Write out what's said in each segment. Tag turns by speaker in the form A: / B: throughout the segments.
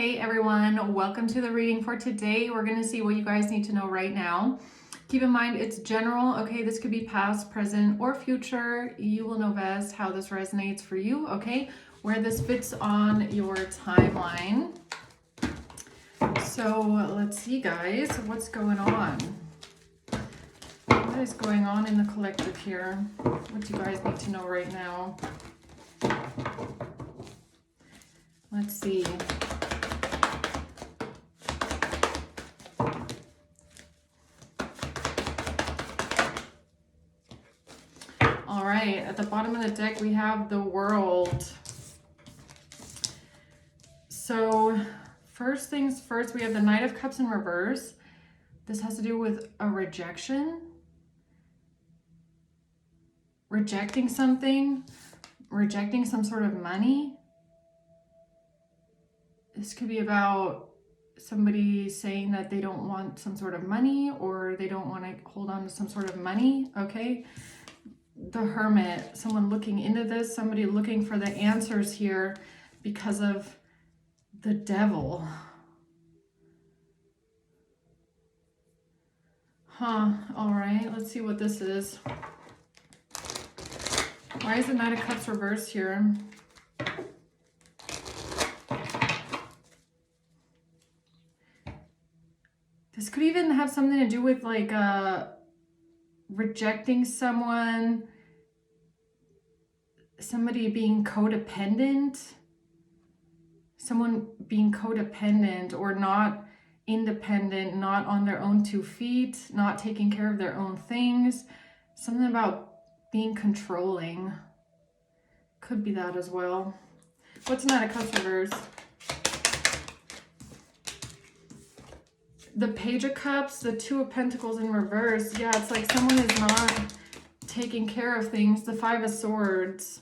A: Hey everyone, welcome to the reading for today. We're going to see what you guys need to know right now. Keep in mind it's general, okay? This could be past, present, or future. You will know best how this resonates for you, okay? Where this fits on your timeline. So let's see, guys, what's going on? What is going on in the collective here? What do you guys need to know right now? Let's see. All right, at the bottom of the deck, we have the World. So first things first, we have the Knight of Cups in reverse. This has to do with a rejection. Rejecting something, rejecting some sort of money. This could be about somebody saying that they don't want some sort of money or they don't want to hold on to some sort of money, okay? The Hermit, someone looking into this, somebody looking for the answers here because of the Devil. All right, let's see what this is. Why is the Knight of Cups reversed here? This could even have something to do with like rejecting someone, somebody being codependent, someone being codependent or not independent, not on their own 2 feet, not taking care of their own things, something about being controlling. Could be that as well. What's Knight of Cups reversed? The Page of Cups, the 2 of Pentacles in reverse. Yeah, it's like someone is not taking care of things. The 5 of Swords.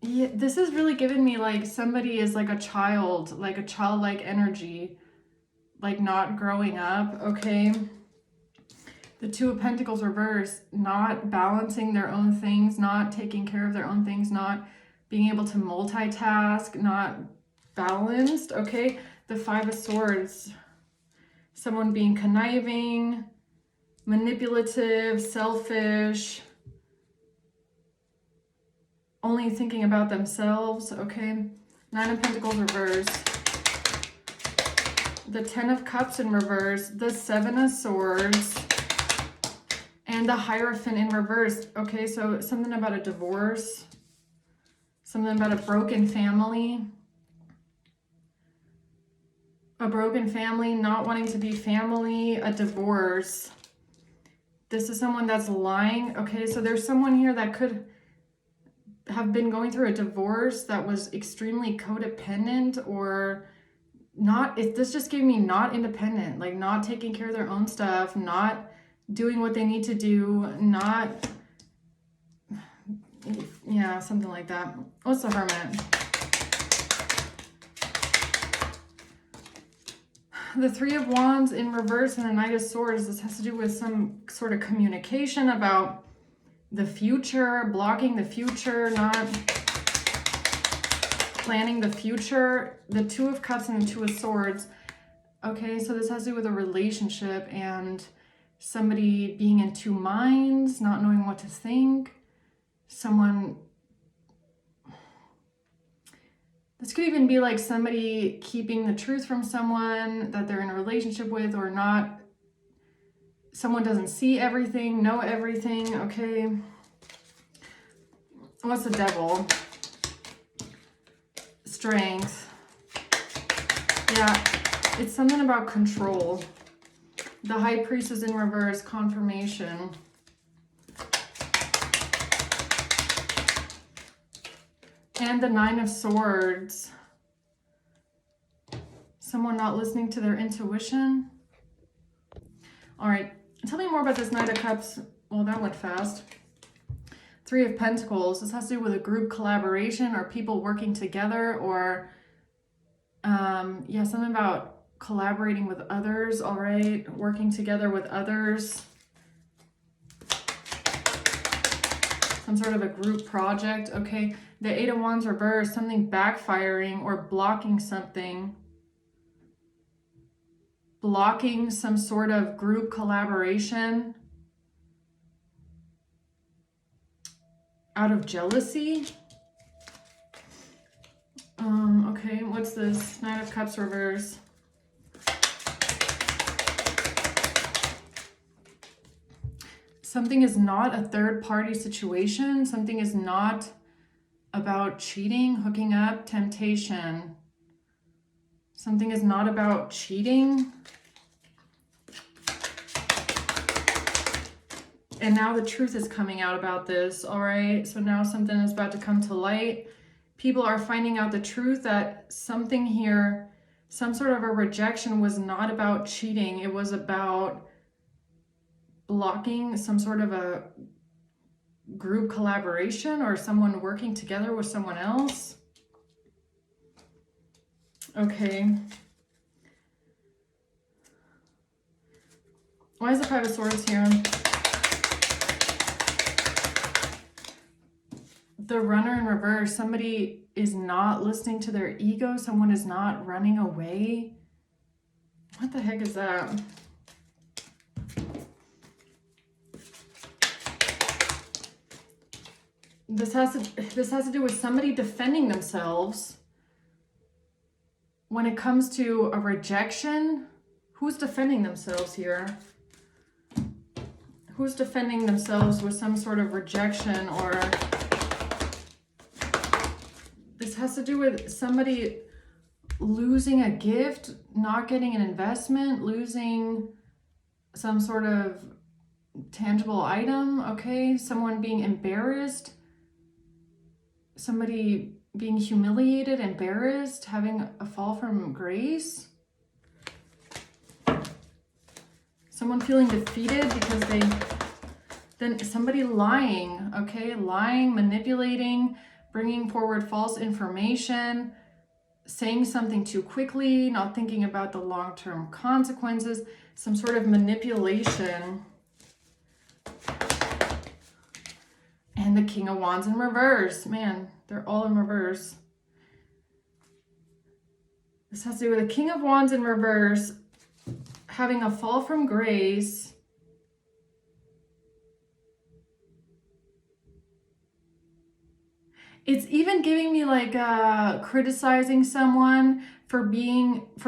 A: Yeah, this is really giving me like somebody is like a child, like a childlike energy, like not growing up, okay? The 2 of Pentacles reverse, not balancing their own things, not taking care of their own things, not being able to multitask, not balanced, okay? The 5 of Swords, someone being conniving, manipulative, selfish, only thinking about themselves, okay? 9 of Pentacles reverse, the 10 of Cups in reverse, the 7 of Swords, and the Hierophant in reverse, okay? So something about a divorce, something about a broken family, not wanting to be family, a divorce. This is someone that's lying, okay? So there's someone here that could have been going through a divorce that was extremely codependent or not. This just gave me not independent, like not taking care of their own stuff, not doing what they need to do, not, yeah, something like that. What's the Hermit? The 3 of Wands in reverse and the Knight of Swords. This has to do with some sort of communication about the future, blocking the future, not planning the future. The 2 of Cups and the 2 of Swords. Okay, so this has to do with a relationship and somebody being in 2 minds, not knowing what to think. Someone... This could even be like somebody keeping the truth from someone that they're in a relationship with or not. Someone doesn't see everything, know everything, okay? What's the Devil? Strength. Yeah, it's something about control. The High Priestess in reverse, confirmation. And the 9 of Swords. Someone not listening to their intuition. All right, tell me more about this Knight of Cups. Well, that went fast. 3 of Pentacles. This has to do with a group collaboration or people working together or, yeah, something about collaborating with others, all right? Working together with others. Some sort of a group project, okay? The Eight of Wands reversed, something backfiring or blocking something. Blocking some sort of group collaboration out of jealousy. Okay, what's this? Nine of Cups reverse. Something is not a third-party situation. Something is not about cheating, hooking up, temptation. Something is not about cheating. And now the truth is coming out about this, all right? So now something is about to come to light. People are finding out the truth that something here, some sort of a rejection was not about cheating. It was about blocking some sort of a group collaboration or someone working together with someone else. Okay. Why is the Five of Swords here? The Runner in reverse. Somebody is not listening to their ego. Someone is not running away. What the heck is that? This has to do with somebody defending themselves. When it comes to a rejection, who's defending themselves here? Who's defending themselves with some sort of rejection? Or this has to do with somebody losing a gift, not getting an investment, losing some sort of tangible item, okay? Someone being embarrassed, somebody being humiliated, embarrassed, having a fall from grace. Someone feeling defeated because then somebody lying, okay? Lying, manipulating, bringing forward false information, saying something too quickly, not thinking about the long-term consequences, some sort of manipulation. And the King of Wands in reverse. Man, they're all in reverse. This has to do with the King of Wands in reverse, having a fall from grace. It's even giving me like criticizing someone for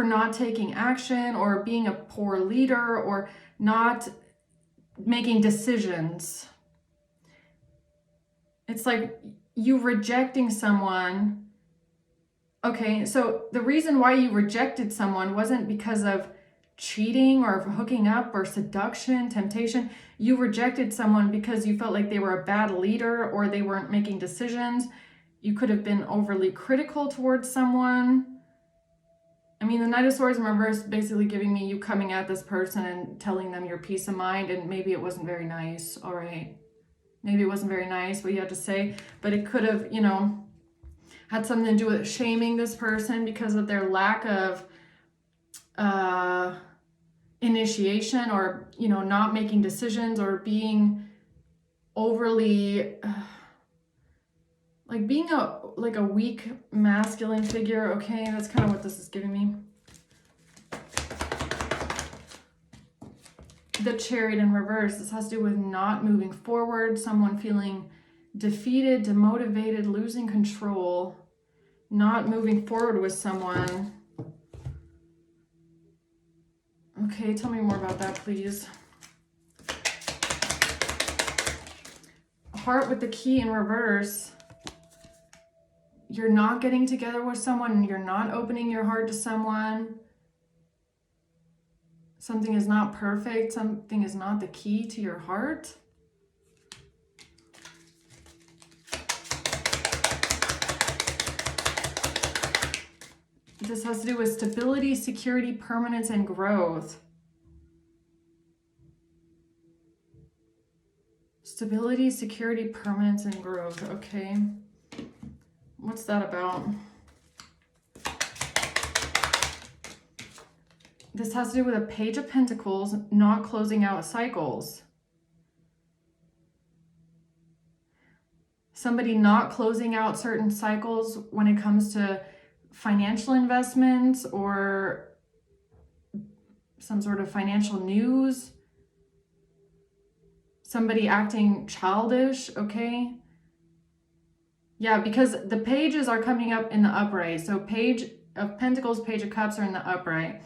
A: not taking action, or being a poor leader, or not making decisions. It's like you rejecting someone. Okay, so the reason why you rejected someone wasn't because of cheating or hooking up or seduction, temptation. You rejected someone because you felt like they were a bad leader, or they weren't making decisions. You could have been overly critical towards someone. I mean, the Knight of Swords in reverse basically giving me you coming at this person and telling them your peace of mind, and maybe it wasn't very nice, all right? Maybe it wasn't very nice what you had to say, but it could have, you know, had something to do with shaming this person because of their lack of initiation, or, you know, not making decisions, or being overly, like being a weak masculine figure. Okay, that's kind of what this is giving me. The Chariot in reverse. This has to do with not moving forward, someone feeling defeated, demotivated, losing control, not moving forward with someone. Okay, tell me more about that, please. Heart with the Key in reverse. You're not getting together with someone, you're not opening your heart to someone. Something is not perfect, something is not the key to your heart. This has to do with stability, security, permanence, and growth. Stability, security, permanence, and growth. Okay. What's that about? This has to do with a Page of Pentacles, not closing out cycles. somebody not closing out certain cycles when it comes to financial investments or some sort of financial news. Somebody acting childish, okay? Yeah, because the pages are coming up in the upright. So Page of Pentacles, Page of Cups are in the upright.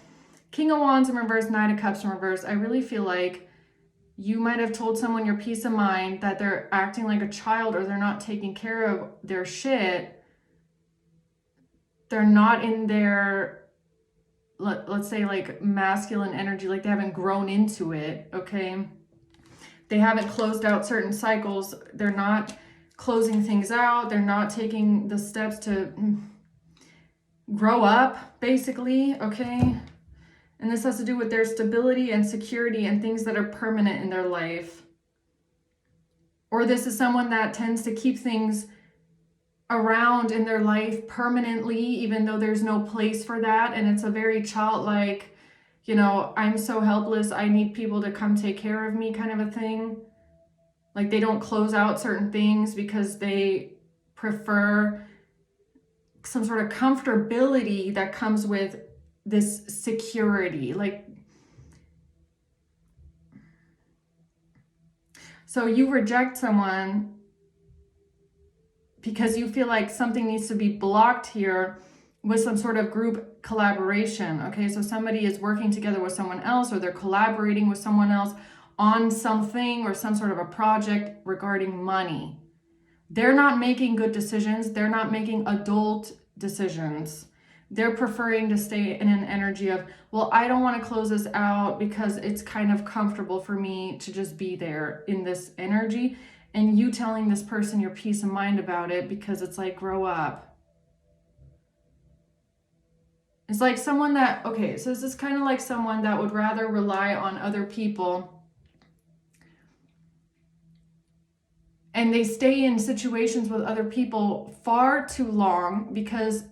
A: King of Wands in reverse, Knight of Cups in reverse. I really feel like you might have told someone your peace of mind that they're acting like a child or they're not taking care of their shit. They're not in their, let's say, like masculine energy, like they haven't grown into it, okay? They haven't closed out certain cycles. They're not closing things out. They're not taking the steps to grow up, basically, okay? And this has to do with their stability and security and things that are permanent in their life. Or this is someone that tends to keep things around in their life permanently, even though there's no place for that. And it's a very childlike, you know, I'm so helpless, I need people to come take care of me kind of a thing. Like they don't close out certain things because they prefer some sort of comfortability that comes with this security. Like, so you reject someone because you feel like something needs to be blocked here with some sort of group collaboration, okay? So somebody is working together with someone else, or they're collaborating with someone else on something or some sort of a project regarding money. They're not making good decisions. They're not making adult decisions. They're preferring to stay in an energy of, well, I don't want to close this out because it's kind of comfortable for me to just be there in this energy. And you telling this person your peace of mind about it because it's like, grow up. It's like someone that, okay, so this is kind of like someone that would rather rely on other people. And they stay in situations with other people far too long because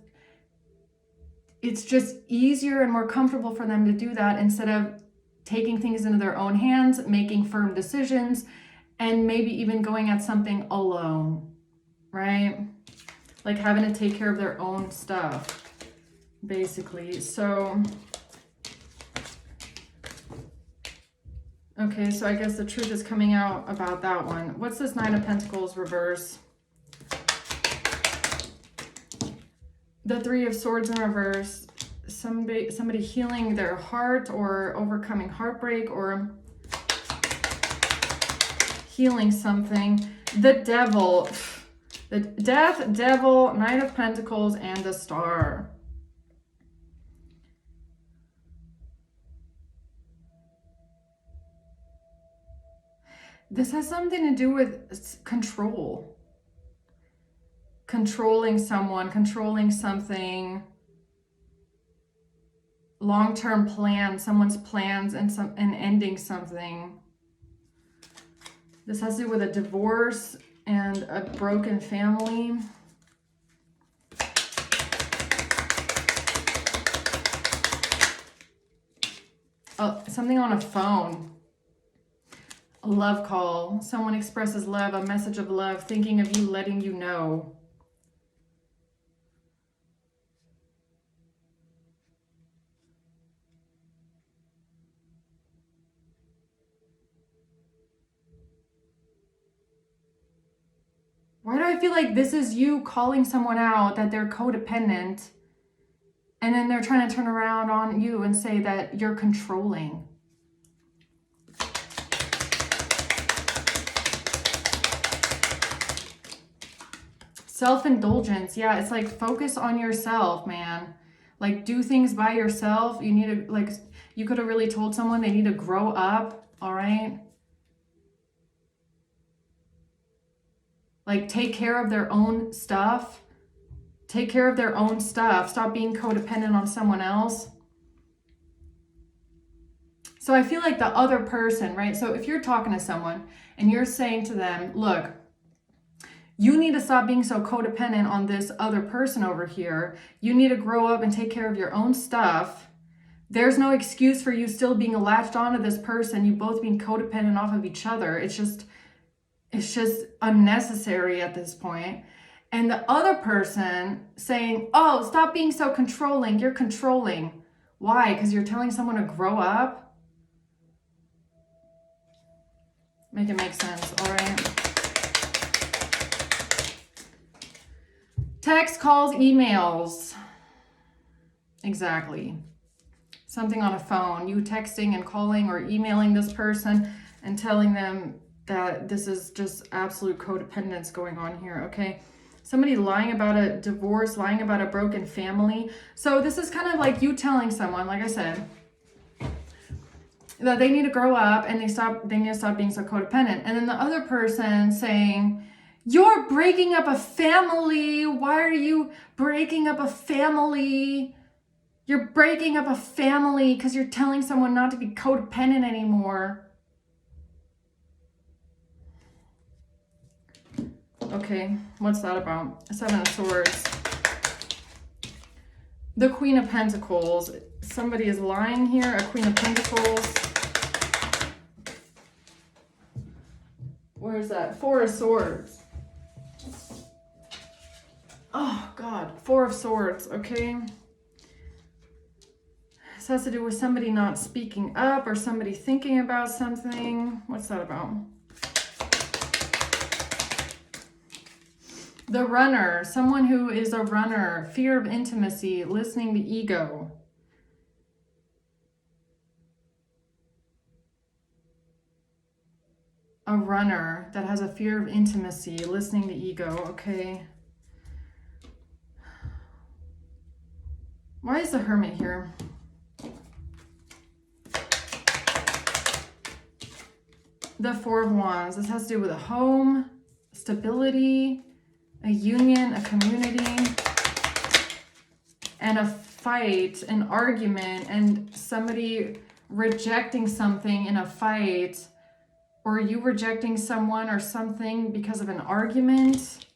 A: it's just easier and more comfortable for them to do that instead of taking things into their own hands, making firm decisions, and maybe even going at something alone, right? Like having to take care of their own stuff, basically. So, okay, so I guess the truth is coming out about that one. What's this Nine of Pentacles reverse? The Three of Swords in reverse. Somebody healing their heart or overcoming heartbreak or healing something. The Devil. The Death, Devil, Knight of Pentacles, and the Star. This has something to do with control. Controlling someone, controlling something, long-term plan, someone's plans, and ending something. This has to do with a divorce and a broken family. Oh, something on a phone. A love call. Someone expresses love, a message of love, thinking of you, letting you know. Why do I feel like this is you calling someone out that they're codependent, and then they're trying to turn around on you and say that you're controlling? Self-indulgence. Yeah, it's like focus on yourself, man. Like do things by yourself. You need to, like, you could have really told someone they need to grow up, all right? Like take care of their own stuff. Take care of their own stuff. Stop being codependent on someone else. So I feel like the other person, right? So if you're talking to someone and you're saying to them, look, you need to stop being so codependent on this other person over here. You need to grow up and take care of your own stuff. There's no excuse for you still being latched onto this person. You both being codependent off of each other. It's just, it's just unnecessary at this point. And the other person saying, oh, stop being so controlling. You're controlling. Why? Because you're telling someone to grow up? Make it make sense, all right? Text, calls, emails. Exactly. Something on a phone. You texting and calling or emailing this person and telling them that this is just absolute codependence going on here, okay? Somebody lying about a divorce, lying about a broken family. So this is kind of like you telling someone, like I said, that they need to grow up and they need to stop being so codependent. And then the other person saying, you're breaking up a family. Why are you breaking up a family? You're breaking up a family because you're telling someone not to be codependent anymore. Okay, what's that about? Seven of Swords. The Queen of Pentacles. Somebody is lying here. A Queen of Pentacles. Where's that? Four of Swords. Oh, God. Four of Swords, okay? This has to do with somebody not speaking up or somebody thinking about something. What's that about? The runner, someone who is a runner, fear of intimacy, listening to ego. A runner that has a fear of intimacy, listening to ego, okay. Why is the Hermit here? The Four of Wands, this has to do with a home, stability, a union, a community, and a fight, an argument, and somebody rejecting something in a fight, or you rejecting someone or something because of an argument.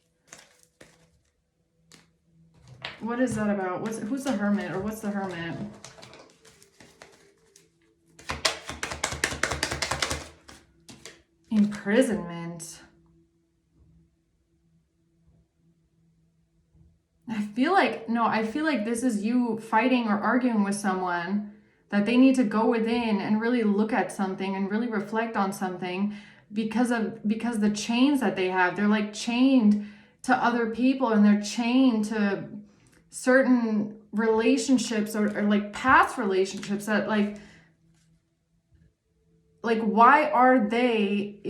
A: What is that about? Who's the Hermit, or what's the Hermit? Imprisonment. I feel like this is you fighting or arguing with someone that they need to go within and really look at something and really reflect on something because the chains that they have. They're like chained to other people, and they're chained to certain relationships or like past relationships that like why are they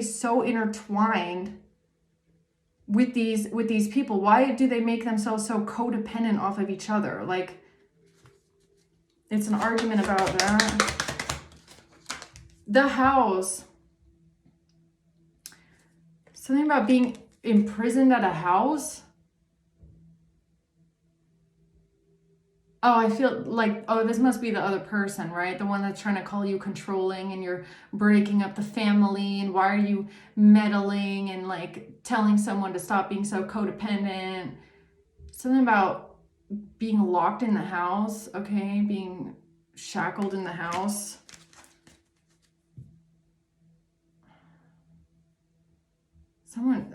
A: so intertwined with these people? Why do they make themselves so codependent off of each other? Like, it's an argument about that. The House. Something about being imprisoned at a house. Oh, I feel like, oh, this must be the other person, right? The one that's trying to call you controlling, and you're breaking up the family, and why are you meddling and like telling someone to stop being so codependent. Something about being locked in the house, okay? Being shackled in the house.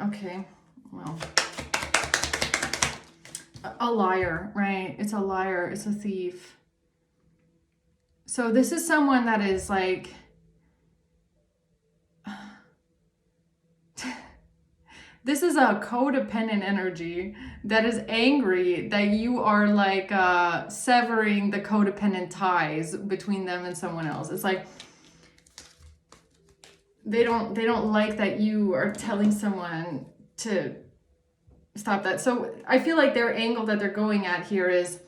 A: Okay, well. A liar, right? It's a liar. It's a thief. So this is someone that is like, this is a codependent energy that is angry that you are like severing the codependent ties between them and someone else. It's like they don't like that you are telling someone to stop that. So I feel like their angle that they're going at here is,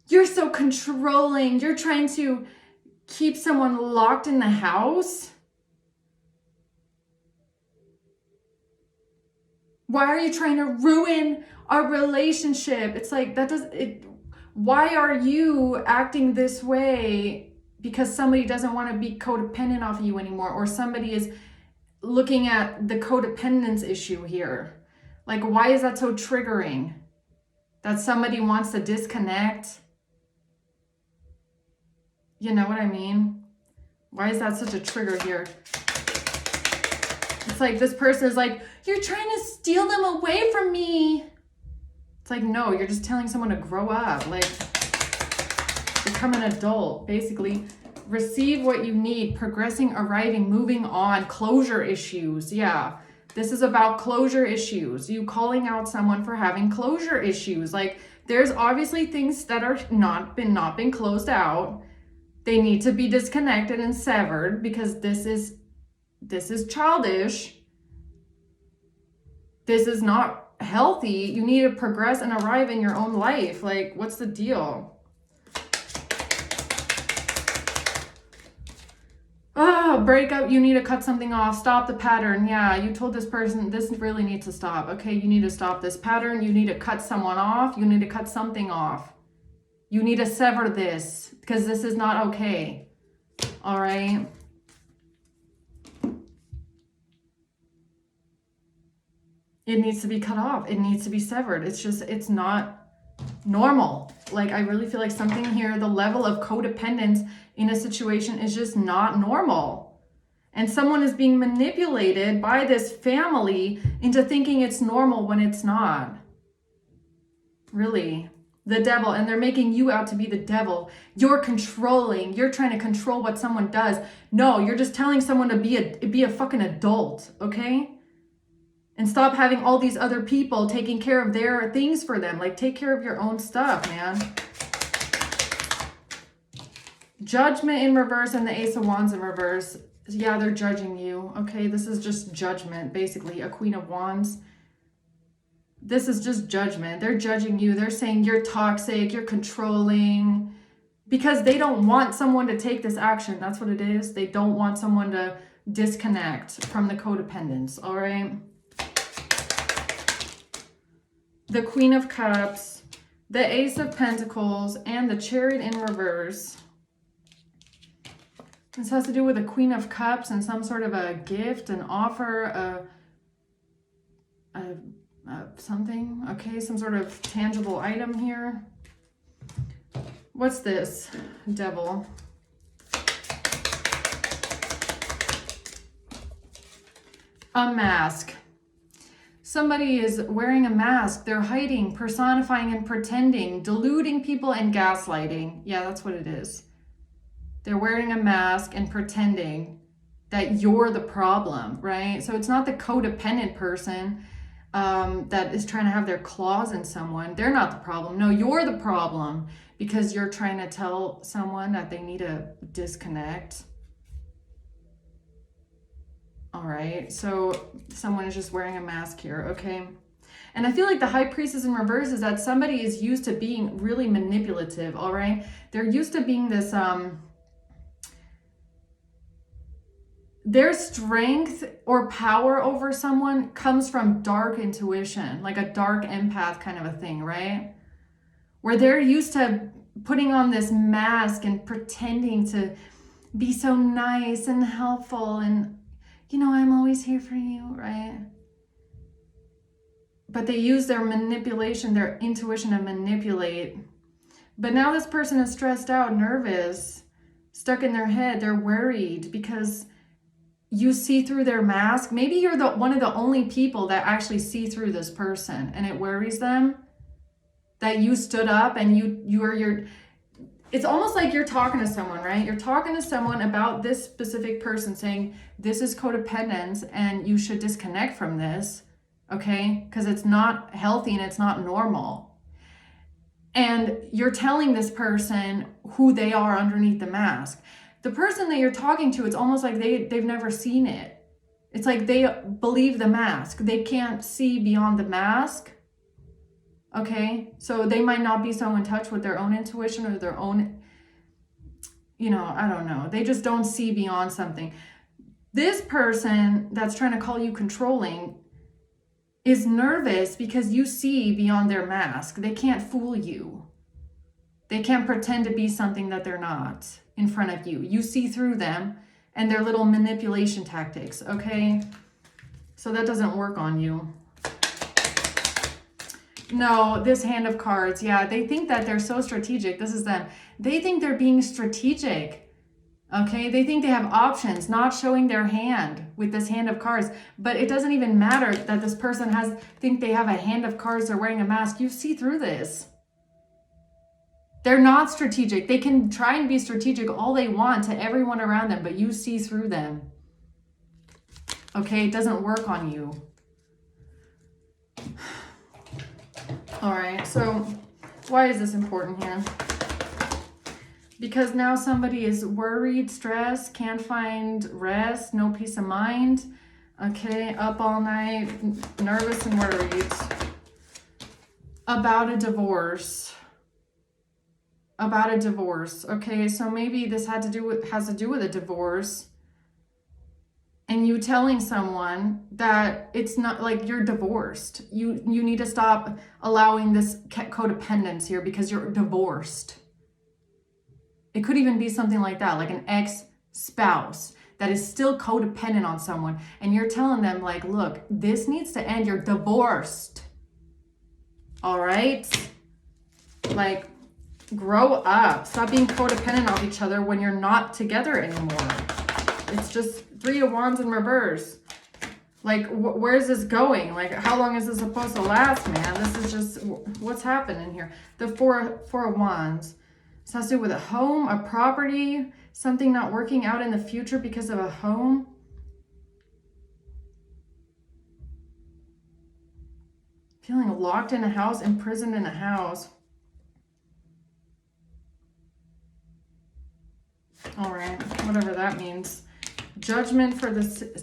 A: you're so controlling. You're trying to keep someone locked in the house. Why are you trying to ruin our relationship? It's like, why are you acting this way because somebody doesn't want to be codependent off of you anymore, or somebody is looking at the codependence issue here? Like, why is that so triggering? That somebody wants to disconnect? You know what I mean? Why is that such a trigger here? It's like this person is like, you're trying to steal them away from me. It's like, no, you're just telling someone to grow up. Like, become an adult, basically. Receive what you need, progressing, arriving, moving on, closure issues. Yeah, this is about closure issues. You calling out someone for having closure issues. Like, there's obviously things that are not been closed out. They need to be disconnected and severed because this is childish. This is not healthy. You need to progress and arrive in your own life. Like, what's the deal? Oh, breakup, you need to cut something off. Stop the pattern. Yeah, you told this person this really needs to stop. Okay, you need to stop this pattern. You need to cut someone off. You need to cut something off. You need to sever this because this is not okay. All right. It needs to be cut off. It needs to be severed. It's not normal. Like, I really feel like something here, the level of codependence in a situation is just not normal. And someone is being manipulated by this family into thinking it's normal when it's not. Really. The devil. And they're making you out to be the devil. You're controlling. You're trying to control what someone does. No, you're just telling someone to be a fucking adult, okay? And stop having all these other people taking care of their things for them. Like, take care of your own stuff, man. Judgment in reverse and the Ace of Wands in reverse. Yeah, they're judging you. Okay, this is just judgment, basically. A Queen of Wands. This is just judgment. They're judging you. They're saying you're toxic, you're controlling. Because they don't want someone to take this action. That's what it is. They don't want someone to disconnect from the codependence, all right? The Queen of Cups, the Ace of Pentacles, and the Chariot in reverse. This has to do with the Queen of Cups and some sort of a gift, an offer, something. Okay, some sort of tangible item here. What's this, Devil? A mask. Somebody is wearing a mask. They're hiding, personifying, and pretending, deluding people and gaslighting. Yeah, that's what it is. They're wearing a mask and pretending that you're the problem, right? So it's not the codependent person that is trying to have their claws in someone. They're not the problem. No, you're the problem because you're trying to tell someone that they need to disconnect. All right, so someone is just wearing a mask here, okay? And I feel like the High Priestess in reverse is that somebody is used to being really manipulative, all right? They're used to being this, their strength or power over someone comes from dark intuition, like a dark empath kind of a thing, right? Where they're used to putting on this mask and pretending to be so nice and helpful and, you know, I'm always here for you, right? But they use their manipulation, their intuition to manipulate. But now this person is stressed out, nervous, stuck in their head. They're worried because you see through their mask. Maybe you're one of the only people that actually see through this person, and it worries them that you stood up and it's almost like you're talking to someone, right? You're talking to someone about this specific person saying, this is codependence and you should disconnect from this, okay? Because it's not healthy and it's not normal. And you're telling this person who they are underneath the mask. The person that you're talking to, it's almost like they've never seen it. It's like they believe the mask. They can't see beyond the mask. Okay, so they might not be so in touch with their own intuition or their own, you know, I don't know. They just don't see beyond something. This person that's trying to call you controlling is nervous because you see beyond their mask. They can't fool you. They can't pretend to be something that they're not in front of you. You see through them and their little manipulation tactics, okay? So that doesn't work on you. No, this Hand of Cards, yeah, they think that they're so strategic. This is them. They think they're being strategic, Okay, they think they have options, not showing their hand with this hand of cards. But it doesn't even matter that this person think they have a hand of cards, they're wearing a mask. You see through this. They're not strategic. They can try and be strategic all they want to everyone around them, but you see through them. Okay, it doesn't work on you. All right, so why is this important here? Because now somebody is worried, stressed, can't find rest, no peace of mind. Okay, up all night, nervous and worried about a divorce. About a divorce. Okay, so maybe this has to do with a divorce. And you telling someone that it's not like you're divorced. You need to stop allowing this codependence here because you're divorced. It could even be something like that, like an ex-spouse that is still codependent on someone. And you're telling them like, look, this needs to end. You're divorced. All right? Like, grow up. Stop being codependent on each other when you're not together anymore. It's just 3 of Wands in reverse. Like, where's this going? Like, how long is this supposed to last, man? This is just, what's happening here? The four of Wands. This has to do with a home, a property, something not working out in the future because of a home. Feeling locked in a house, imprisoned in a house. All right, whatever that means. Judgment for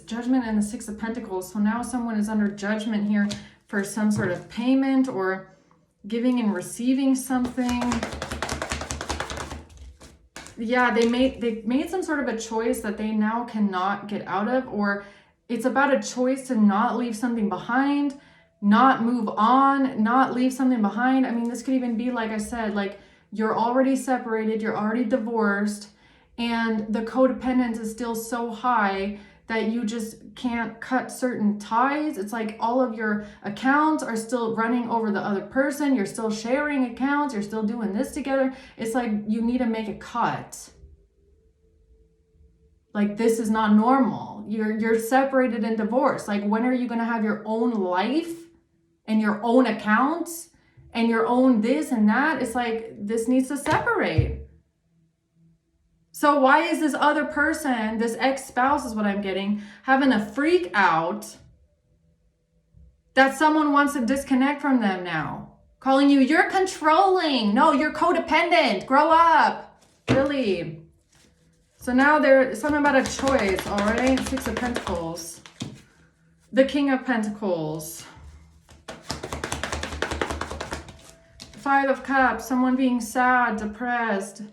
A: judgment and the 6 of Pentacles. So now someone is under judgment here for some sort of payment or giving and receiving something. Yeah, they made some sort of a choice that they now cannot get out of, or it's about a choice to not leave something behind, not move on, not leave something behind. I mean, this could even be, like I said, like you're already separated, you're already divorced, and the codependence is still so high that you just can't cut certain ties. It's like all of your accounts are still running over the other person. You're still sharing accounts. You're still doing this together. It's like you need to make a cut. Like, this is not normal. You're separated and divorced. Like, when are you going to have your own life and your own accounts and your own this and that? It's like, this needs to separate. So why is this other person, this ex-spouse is what I'm getting, having a freak out that someone wants to disconnect from them now? Calling you, you're controlling. No, you're codependent. Grow up. Really. So now there's something about a choice, all right? 6 of Pentacles. The King of Pentacles. 5 of Cups. Someone being sad, depressed,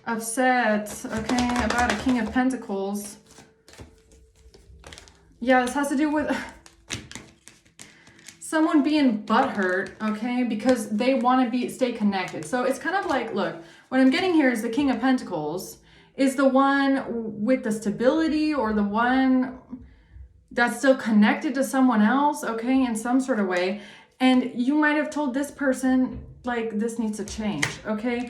A: upset, okay, about a King of Pentacles. Yeah, this has to do with someone being butthurt, okay, because they want to stay connected. So it's kind of like, look, what I'm getting here is the King of Pentacles is the one with the stability, or the one that's still connected to someone else, okay, in some sort of way. And you might have told this person, like, this needs to change, okay?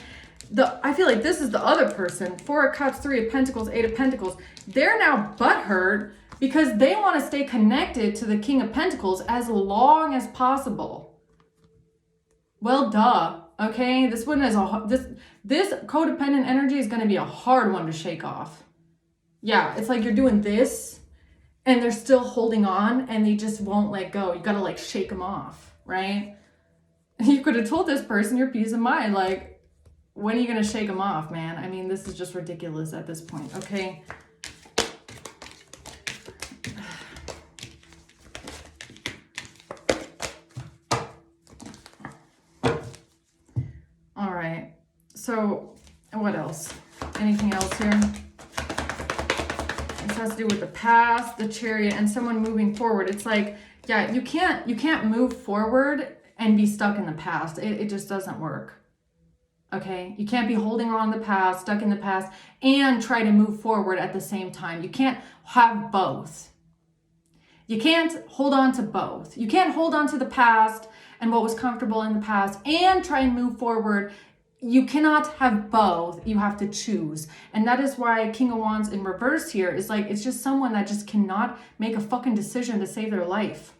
A: I feel like this is the other person. 4 of Cups, 3 of Pentacles, 8 of Pentacles. They're now butthurt because they want to stay connected to the King of Pentacles as long as possible. Well, duh. Okay, this one is this codependent energy is going to be a hard one to shake off. Yeah, it's like you're doing this and they're still holding on and they just won't let go. You got to like shake them off, right? You could have told this person your peace of mind, like, when are you going to shake them off, man? I mean, this is just ridiculous at this point, okay? All right. So, what else? Anything else here? This has to do with the past, the Chariot, and someone moving forward. It's like, yeah, you can't move forward and be stuck in the past. It just doesn't work. Okay, you can't be holding on to the past, stuck in the past, and try to move forward at the same time. You can't have both. You can't hold on to both. You can't hold on to the past and what was comfortable in the past and try and move forward. you cannot have both. You have to choose. And that is why King of Wands in reverse here is like, it's just someone that just cannot make a fucking decision to save their life.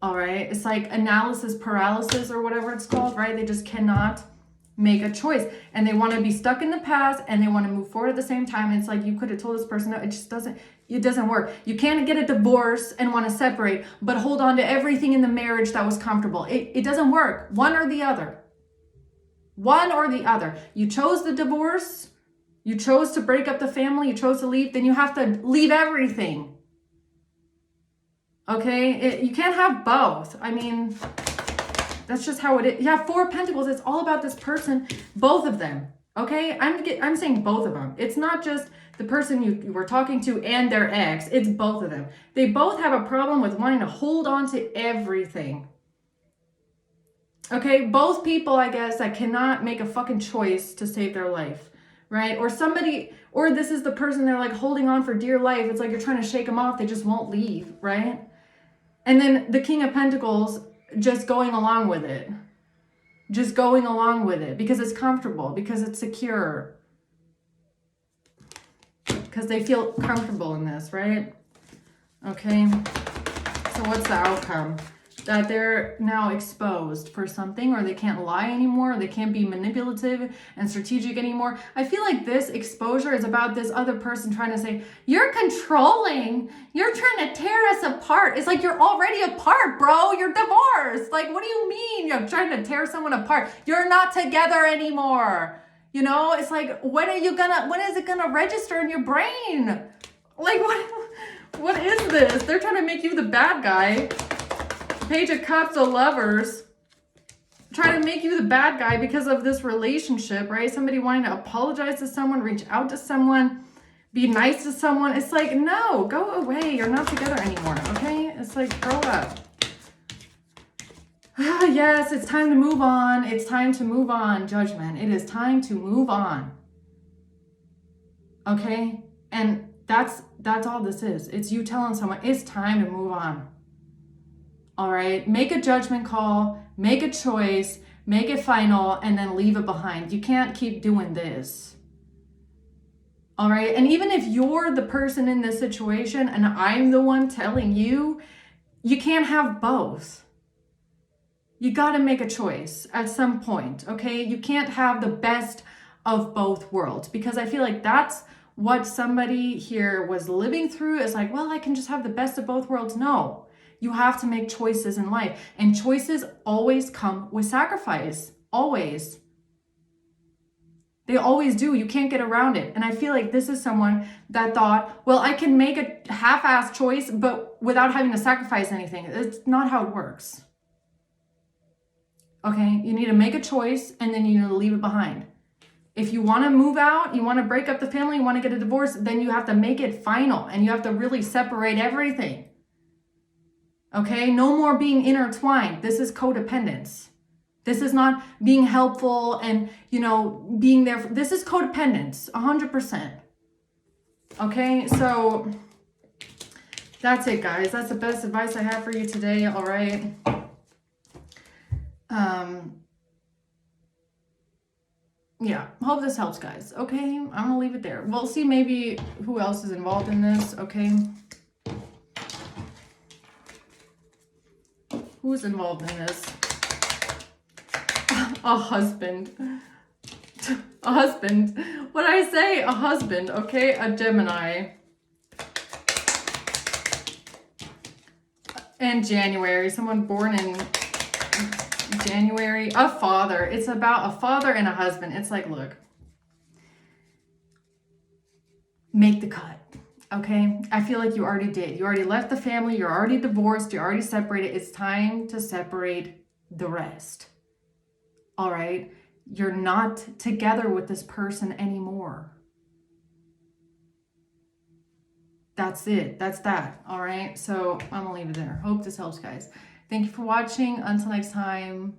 A: All right. It's like analysis paralysis or whatever it's called, right? They just cannot make a choice, and they want to be stuck in the past and they want to move forward at the same time. And it's like, you could have told this person, no, it doesn't work. You can't get a divorce and want to separate, but hold on to everything in the marriage that was comfortable. It doesn't work. One or the other. One or the other. You chose the divorce. You chose to break up the family. You chose to leave. Then you have to leave everything. Okay? You can't have both. I mean, that's just how it is. Yeah, Four of Pentacles. It's all about this person. Both of them. Okay? I'm saying both of them. It's not just the person you were talking to and their ex. It's both of them. They both have a problem with wanting to hold on to everything. Okay? Both people, I guess, that cannot make a fucking choice to save their life. Right? Or somebody, or this is the person they're like holding on for dear life. It's like you're trying to shake them off. They just won't leave. Right? And then the King of Pentacles just going along with it. Just going along with it because it's comfortable, because it's secure. Because they feel comfortable in this, right? Okay. So what's the outcome? That they're now exposed for something, or they can't lie anymore, or they can't be manipulative and strategic anymore. I feel like this exposure is about this other person trying to say, you're controlling, you're trying to tear us apart. It's like, you're already apart, bro. You're divorced. Like, what do you mean you're trying to tear someone apart? You're not together anymore. You know, it's like, when is it gonna register in your brain? Like, what is this? They're trying to make you the bad guy. Page of Cups of Lovers, trying to make you the bad guy because of this relationship, right? Somebody wanting to apologize to someone, reach out to someone, be nice to someone. It's like, no, go away. You're not together anymore, okay? It's like, grow up. Yes, it's time to move on. It's time to move on, Judgment. It is time to move on. Okay? And that's all this is. It's you telling someone, it's time to move on. All right, make a judgment call, make a choice, make it final, and then leave it behind. You can't keep doing this. All right, and even if you're the person in this situation and I'm the one telling you, you can't have both. You got to make a choice at some point, okay? You can't have the best of both worlds, because I feel like that's what somebody here was living through. Is like, well, I can just have the best of both worlds. No. You have to make choices in life, and choices always come with sacrifice. Always. They always do. You can't get around it. And I feel like this is someone that thought, well, I can make a half-assed choice, but without having to sacrifice anything. It's not how it works. Okay? You need to make a choice, and then you need to leave it behind. If you want to move out, you want to break up the family, you want to get a divorce, then you have to make it final, and you have to really separate everything. Okay, no more being intertwined. This is codependence. This is not being helpful and, being there. This is codependence, 100%. Okay, so that's it, guys. That's the best advice I have for you today. All right. Yeah, hope this helps, guys. Okay, I'm gonna leave it there. We'll see maybe who else is involved in this. Okay. Who's involved in this? A husband. A husband. What did I say? A husband, okay? A Gemini. And January. Someone born in January. A father. It's about a father and a husband. It's like, look. Make the cut. Okay, I feel like you already did. You already left the family. You're already divorced. You're already separated. It's time to separate the rest. All right? You're not together with this person anymore. That's it. That's that. All right? So I'm going to leave it there. Hope this helps, guys. Thank you for watching. Until next time.